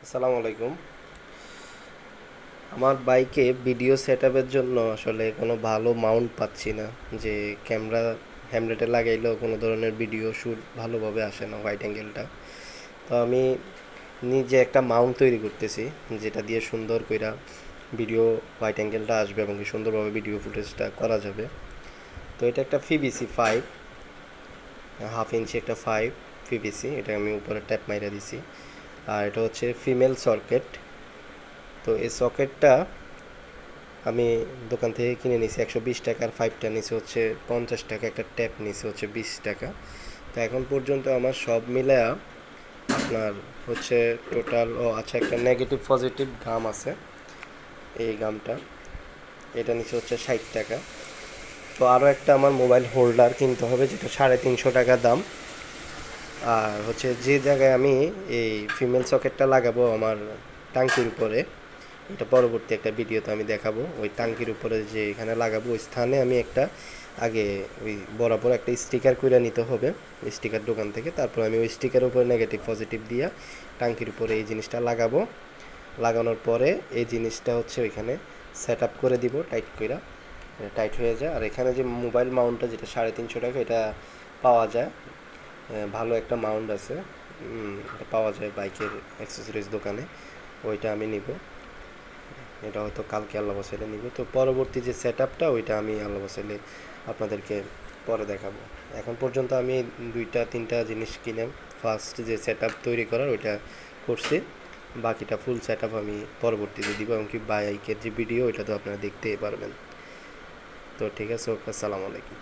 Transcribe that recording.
আসসালামু আলাইকুম। আমার বাইকে ভিডিও সেটআপের জন্য আসলে কোনো ভালো মাউন্ট পাচ্ছি না। যে ক্যামেরা হ্যামলেটে লাগাইলেও কোনো ধরনের ভিডিও শ্যুট ভালোভাবে আসে না হোয়াইট অ্যাঙ্গেলটা। তো আমি নিজে একটা মাউন্ট তৈরি করতেছি, যেটা দিয়ে সুন্দর কইরা ভিডিও হোয়াইট অ্যাঙ্গেলটা আসবে এবং কি সুন্দরভাবে ভিডিও ফুটেজটা করা যাবে। তো এটা একটা পিভিসি 5, হাফ ইঞ্চি একটা 5 পিভিসি, এটা আমি উপরে ট্যাপ মাইরা দিছি। আর এটা হচ্ছে ফিমেল সকেট। তো এই সকেটটা আমি দোকান থেকে কিনে নিছি 120 টাকা, আর 5টা নিচে হচ্ছে 50 টাকা, একটা ট্যাপ নিচে হচ্ছে 20 টাকা। তো এখন পর্যন্ত আমার সব মিলায়া আপনার হচ্ছে টোটাল, ও আচ্ছা, একটা নেগেটিভ পজিটিভ গাম আছে, এই গামটা, এটা নিচে হচ্ছে 60 টাকা। তো আরও একটা আমার মোবাইল হোল্ডার কিনতে হবে, যেটা 350 টাকা দাম। আর হচ্ছে যে জায়গায় আমি এই ফিমেল সকেটটা লাগাবো আমার টাঙ্কির উপরে, এটা পরবর্তী একটা ভিডিওতে আমি দেখাবো। ওই টাঙ্কির উপরে যে এখানে লাগাবো ওই স্থানে আমি একটা আগে ওই বরাবর একটা স্টিকার করে নিতে হবে স্টিকার দোকান থেকে। তারপর আমি ওই স্টিকারের উপরে নেগেটিভ পজিটিভ দিয়া টাঙ্কির উপরে এই জিনিসটা লাগাবো। লাগানোর পরে এই জিনিসটা হচ্ছে ওইখানে সেট আপ করে দিব টাইট কইরা, টাইট হয়ে যায়। আর এখানে যে মোবাইল মাউন্টটা, যেটা 350 টাকা, এটা পাওয়া যায়, ভালো একটা মাউন্ট আছে, এটা পাওয়া যায় বাইকের অ্যাক্সেসরিজ দোকানে, ওইটা আমি নিব। এটা হয়তো কালকে আল্লাহ বসাইলে নিব। তো পরবর্তী যে সেট আপটা ওইটা আমি আল্লাহ বসাইলে আপনাদেরকে পরে দেখাবো। এখন পর্যন্ত আমি 2-3টা জিনিস কিনে ফার্স্ট যে সেট আপ তৈরি করার ওইটা করছি, বাকিটা ফুল সেট আপ আমি পরবর্তীতে দিব, এমনকি বাইকের যে ভিডিও ওইটা তো আপনারা দেখতেই পারবেন। তো ঠিক আছে, ওকে, আসসালামু আলাইকুম।